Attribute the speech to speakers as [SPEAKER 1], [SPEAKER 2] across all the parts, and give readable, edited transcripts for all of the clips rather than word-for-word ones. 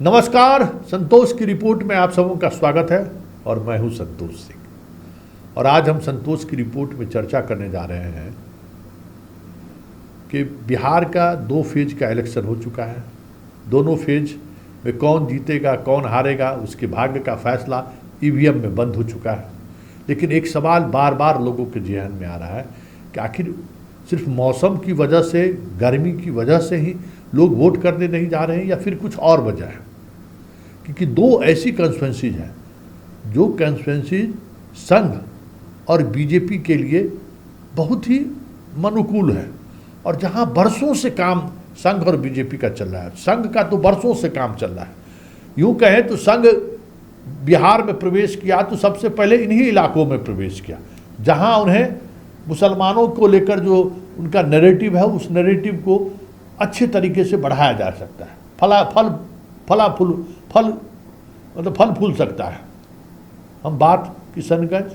[SPEAKER 1] नमस्कार, संतोष की रिपोर्ट में आप सबों का स्वागत है और मैं हूं संतोष सिंह। और आज हम संतोष की रिपोर्ट में चर्चा करने जा रहे हैं कि बिहार का 2 फेज का इलेक्शन हो चुका है। दोनों फेज में कौन जीतेगा कौन हारेगा उसके भाग्य का फैसला ईवीएम में बंद हो चुका है। लेकिन एक सवाल बार बार लोगों के जहन में आ रहा है कि आखिर सिर्फ मौसम की वजह से, गर्मी की वजह से ही लोग वोट करने नहीं जा रहे हैं या फिर कुछ और वजह है। क्योंकि 2 ऐसी कॉन्स्टिट्यूएंसीज हैं जो कॉन्स्टिट्यूएंसीज संघ और बीजेपी के लिए बहुत ही अनुकूल है और जहां बरसों से काम संघ और बीजेपी का चल रहा है। संघ का तो बरसों से काम चल रहा है। यूं कहें तो संघ बिहार में प्रवेश किया तो सबसे पहले इन्हीं इलाकों में प्रवेश किया जहां उन्हें मुसलमानों को लेकर जो उनका नैरेटिव है उस नैरेटिव को अच्छे तरीके से बढ़ाया जा सकता है। फल फूल सकता है। हम बात किशनगंज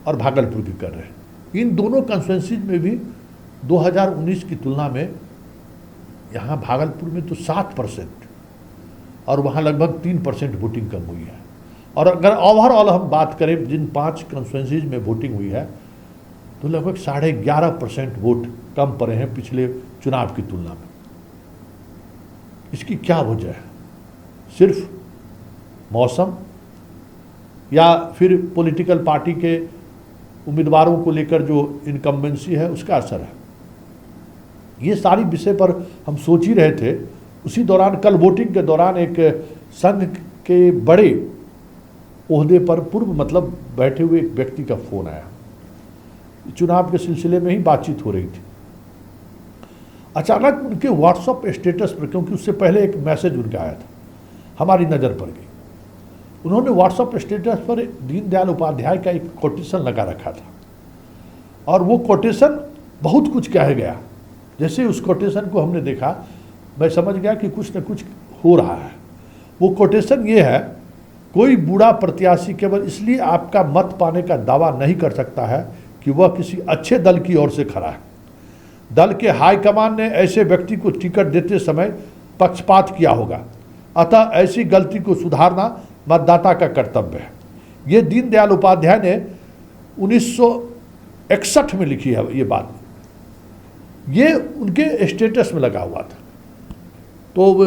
[SPEAKER 1] और भागलपुर की कर रहे हैं। इन दोनों कॉन्स्टिट्यूएंसीज में भी 2019 की तुलना में यहाँ भागलपुर में तो 7% और वहाँ लगभग 3% वोटिंग कम हुई है। और अगर ओवरऑल हम बात करें जिन 5 कॉन्स्टिट्यूएंसीज में वोटिंग हुई है तो लगभग 11.5% वोट कम पड़े हैं पिछले चुनाव की तुलना में। इसकी क्या वजह है? सिर्फ मौसम या फिर पॉलिटिकल पार्टी के उम्मीदवारों को लेकर जो इनकम्बेंसी है उसका असर है? ये सारी विषय पर हम सोच ही रहे थे। उसी दौरान कल वोटिंग के दौरान एक संघ के बड़े ओहदे पर पूर्व मतलब बैठे हुए एक व्यक्ति का फोन आया। चुनाव के सिलसिले में ही बातचीत हो रही थी। अचानक उनके व्हाट्सएप स्टेटस पर, क्योंकि उससे पहले एक मैसेज उनका आया था, हमारी नज़र पड़ गई। उन्होंने व्हाट्सएप स्टेटस पर दीनदयाल उपाध्याय का एक कोटेशन लगा रखा था और वो कोटेशन बहुत कुछ कह गया। जैसे उस कोटेशन को हमने देखा मैं समझ गया कि कुछ न कुछ हो रहा है। वो कोटेशन ये है, कोई बूढ़ा प्रत्याशी केवल इसलिए आपका मत पाने का दावा नहीं कर सकता है कि वह किसी अच्छे दल की ओर से खड़ा है। दल के हाईकमान ने ऐसे व्यक्ति को टिकट देते समय पक्षपात किया होगा, अतः ऐसी गलती को सुधारना मतदाता का कर्तव्य है। ये दीनदयाल उपाध्याय ने 1961 में लिखी है ये बात। ये उनके स्टेटस में लगा हुआ था। तो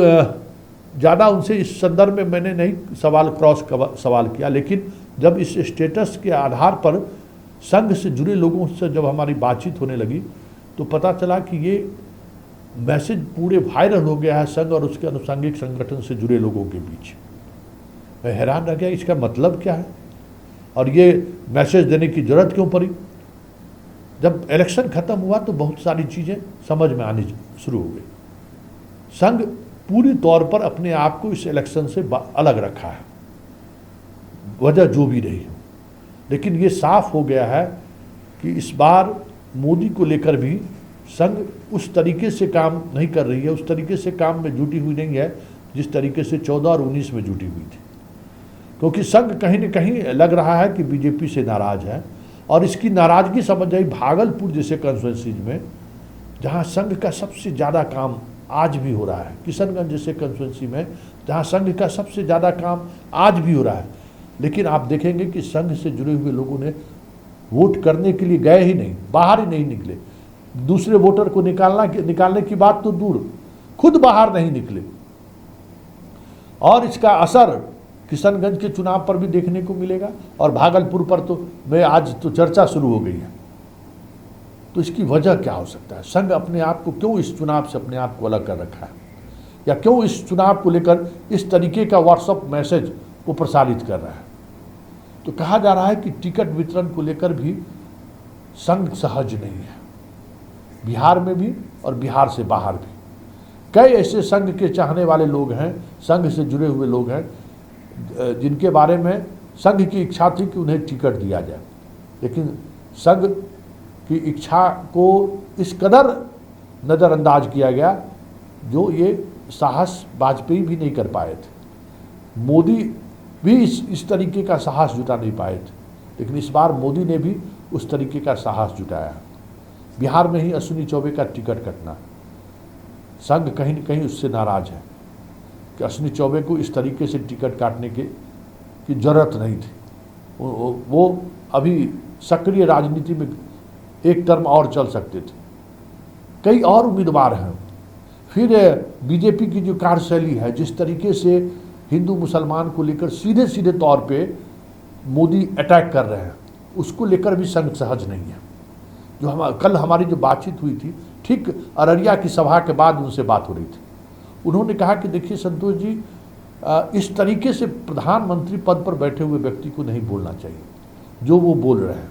[SPEAKER 1] ज़्यादा उनसे इस संदर्भ में मैंने नहीं सवाल किया, लेकिन जब इस स्टेटस के आधार पर संघ से जुड़े लोगों से जब हमारी बातचीत होने लगी तो पता चला कि ये मैसेज पूरे वायरल हो गया है संघ और उसके अनुषंगिक संगठन से जुड़े लोगों के बीच। मैं हैरान रह गया, इसका मतलब क्या है और ये मैसेज देने की जरूरत क्यों पड़ी? जब इलेक्शन खत्म हुआ तो बहुत सारी चीज़ें समझ में आनी शुरू हो गई। संघ पूरी तौर पर अपने आप को इस इलेक्शन से अलग रखा है, वजह जो भी रही हो। लेकिन ये साफ हो गया है कि इस बार मोदी को लेकर भी संघ उस तरीके से काम नहीं कर रही है, उस तरीके से काम में जुटी हुई नहीं है जिस तरीके से 14 और 19 में जुटी हुई थी। क्योंकि संघ कहीं न कहीं लग रहा है कि बीजेपी से नाराज है और इसकी नाराजगी समझ आई भागलपुर जैसे कॉन्स्टिट्यूएंसीज में जहां संघ का सबसे ज़्यादा काम आज भी हो रहा है, किशनगंज जैसे कॉन्स्टिट्यूएंसी में जहां संघ का सबसे ज़्यादा काम आज भी हो रहा है। लेकिन आप देखेंगे कि संघ से जुड़े हुए लोगों ने वोट करने के लिए गए ही नहीं, बाहर ही नहीं निकले। दूसरे वोटर को निकालने की बात तो दूर, खुद बाहर नहीं निकले। और इसका असर किशनगंज के चुनाव पर भी देखने को मिलेगा और भागलपुर पर तो आज तो चर्चा शुरू हो गई है। तो इसकी वजह क्या हो सकता है? संघ अपने आप को क्यों इस चुनाव से अपने आप को अलग कर रखा है या क्यों इस चुनाव को लेकर इस तरीके का व्हाट्सएप मैसेज को प्रसारित कर रहा है? तो कहा जा रहा है कि टिकट वितरण को लेकर भी संघ सहज नहीं है, बिहार में भी और बिहार से बाहर भी। कई ऐसे संघ के चाहने वाले लोग हैं, संघ से जुड़े हुए लोग हैं जिनके बारे में संघ की इच्छा थी कि उन्हें टिकट दिया जाए, लेकिन संघ की इच्छा को इस कदर नज़रअंदाज किया गया जो ये साहस वाजपेयी भी नहीं कर पाए थे, मोदी भी इस तरीके का साहस जुटा नहीं पाए थे। लेकिन इस बार मोदी ने भी उस तरीके का साहस जुटाया। बिहार में ही अश्विनी चौबे का टिकट कटना, संघ कहीं न कहीं उससे नाराज है। कि अश्विनी चौबे को इस तरीके से टिकट काटने की ज़रूरत नहीं थी। वो अभी सक्रिय राजनीति में एक टर्म और चल सकते थे। कई और उम्मीदवार हैं। फिर बीजेपी की जो कार्यशैली है, जिस तरीके से हिंदू मुसलमान को लेकर सीधे सीधे तौर पे मोदी अटैक कर रहे हैं, उसको लेकर भी संघ सहज नहीं है। जो कल हमारी जो बातचीत हुई थी, ठीक अररिया की सभा के बाद उनसे बात हो रही थी। उन्होंने कहा कि देखिए संतोष जी, इस तरीके से प्रधानमंत्री पद पर बैठे हुए व्यक्ति को नहीं बोलना चाहिए जो वो बोल रहे हैं।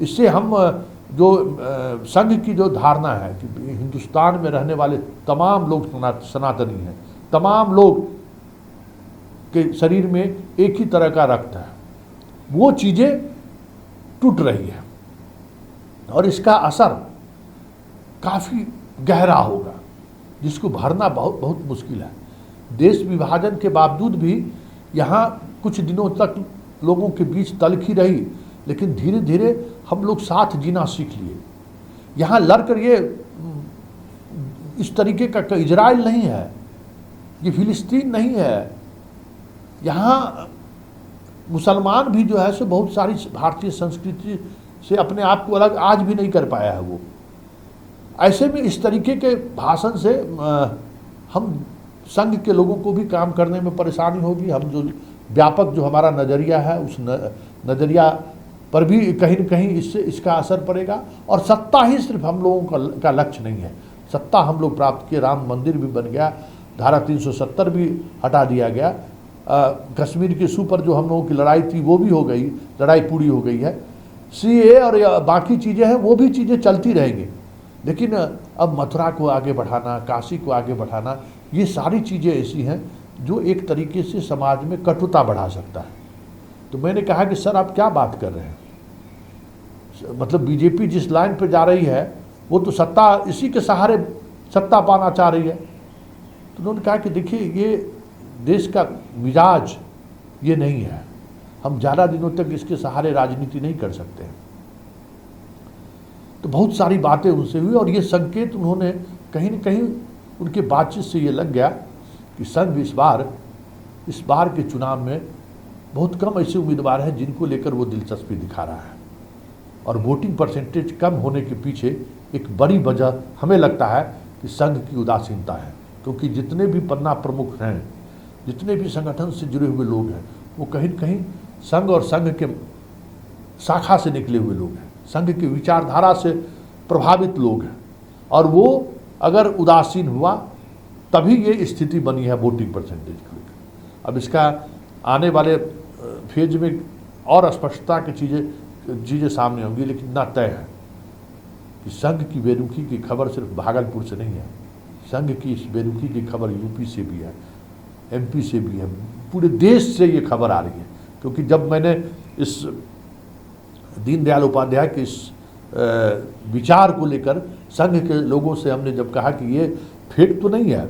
[SPEAKER 1] इससे हम जो संघ की जो धारणा है कि हिंदुस्तान में रहने वाले तमाम लोग सनातनी हैं, तमाम लोग के शरीर में एक ही तरह का रक्त है, वो चीज़ें टूट रही है और इसका असर काफ़ी गहरा होगा, जिसको भरना बहुत बहुत मुश्किल है। देश विभाजन के बावजूद भी यहाँ कुछ दिनों तक लोगों के बीच तलखी रही, लेकिन धीरे धीरे हम लोग साथ जीना सीख लिए। यहाँ लड़कर ये इस तरीके का इजराइल नहीं है, ये फिलिस्तीन नहीं है। यहाँ मुसलमान भी जो है सो बहुत सारी भारतीय संस्कृति से अपने आप को अलग आज भी नहीं कर पाया है वो। ऐसे में इस तरीके के भाषण से हम संघ के लोगों को भी काम करने में परेशानी होगी। हम जो व्यापक जो हमारा नज़रिया है, उस नज़रिया पर भी कहीं न कहीं इससे इसका असर पड़ेगा। और सत्ता ही सिर्फ हम लोगों का लक्ष्य नहीं है। सत्ता हम लोग प्राप्त किए, राम मंदिर भी बन गया, धारा 370 भी हटा दिया गया, कश्मीर के इशू पर जो हम लोगों की लड़ाई थी वो भी हो गई, लड़ाई पूरी हो गई है। CAA और बाकी चीज़ें हैं, वो भी चीज़ें चलती रहेंगी। लेकिन अब मथुरा को आगे बढ़ाना, काशी को आगे बढ़ाना, ये सारी चीज़ें ऐसी हैं जो एक तरीके से समाज में कटुता बढ़ा सकता है। तो मैंने कहा कि सर आप क्या बात कर रहे हैं, मतलब बीजेपी जिस लाइन पर जा रही है वो तो सत्ता, इसी के सहारे सत्ता पाना चाह रही है। तो उन्होंने कहा कि देखिए ये देश का मिजाज ये नहीं है, हम ज़्यादा दिनों तक इसके सहारे राजनीति नहीं कर सकते हैं। तो बहुत सारी बातें उनसे हुई और ये संकेत उन्होंने कहीं न कहीं उनके बातचीत से ये लग गया कि संघ इस बार के चुनाव में बहुत कम ऐसे उम्मीदवार हैं जिनको लेकर वो दिलचस्पी दिखा रहा है। और वोटिंग परसेंटेज कम होने के पीछे एक बड़ी वजह हमें लगता है कि संघ की उदासीनता है, क्योंकि जितने भी पन्ना प्रमुख हैं, जितने भी संगठन से जुड़े हुए लोग हैं, वो कहीं न कहीं संघ और संघ के शाखा से निकले हुए लोग हैं, संघ की विचारधारा से प्रभावित लोग हैं। और वो अगर उदासीन हुआ तभी ये स्थिति बनी है वोटिंग परसेंटेज की। अब इसका आने वाले फेज में और स्पष्टता की चीज़ें सामने होंगी, लेकिन ना तय है कि संघ की बेरुखी की खबर सिर्फ भागलपुर से नहीं है। संघ की इस बेरुखी की खबर यूपी से भी है, MP से भी है, पूरे देश से ये खबर आ रही है। क्योंकि जब मैंने इस दीनदयाल उपाध्याय के इस विचार को लेकर संघ के लोगों से हमने जब कहा कि ये फेक तो नहीं है,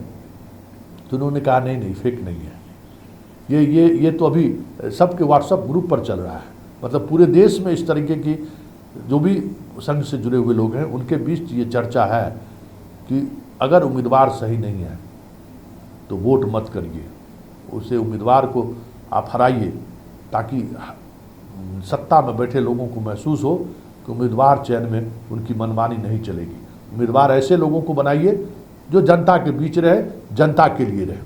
[SPEAKER 1] तो उन्होंने कहा नहीं फेक नहीं है, ये तो अभी सबके व्हाट्सएप ग्रुप पर चल रहा है। मतलब पूरे देश में इस तरीके की जो भी संघ से जुड़े हुए लोग हैं उनके बीच ये चर्चा है कि अगर उम्मीदवार सही नहीं है तो वोट मत करिए, उसे उम्मीदवार को आप हराइए, ताकि सत्ता में बैठे लोगों को महसूस हो कि उम्मीदवार चयन में उनकी मनमानी नहीं चलेगी। उम्मीदवार ऐसे लोगों को बनाइए जो जनता के बीच रहे, जनता के लिए रहे।